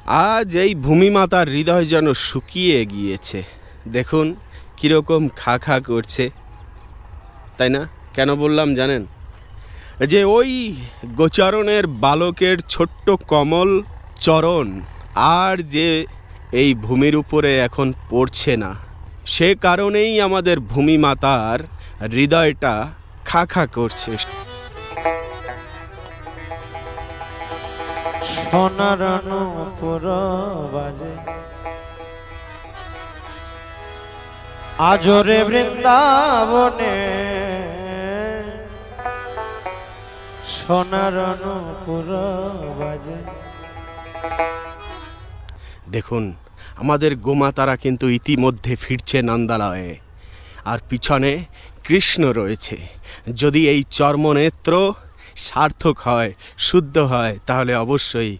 আজ এই ভূমিমাতার হৃদয় যেন শুকিয়ে গিয়েছে। দেখুন কীরকম খা খা করছে, তাই না? কেন বললাম জানেন? যে ওই গোচারণের বালকের ছোট্ট কমল চরণ আর যে এই ভূমির উপরে এখন পড়ছে না, সে কারণেই আমাদের ভূমিমাতার হৃদয়টা খা খা করছে। সোনার নূপুর বাজে আজরে বৃন্দাবনে, সোনার নূপুর বাজে। দেখুন আমাদের গোমাতারা কিন্তু ইতিমধ্যে ফিরছে নন্দালয়ে, আর পিছনে কৃষ্ণ রয়েছে। যদি এই চর্মনেত্র সার্থক হয়, শুদ্ধ হয়, তাহলে অবশ্যই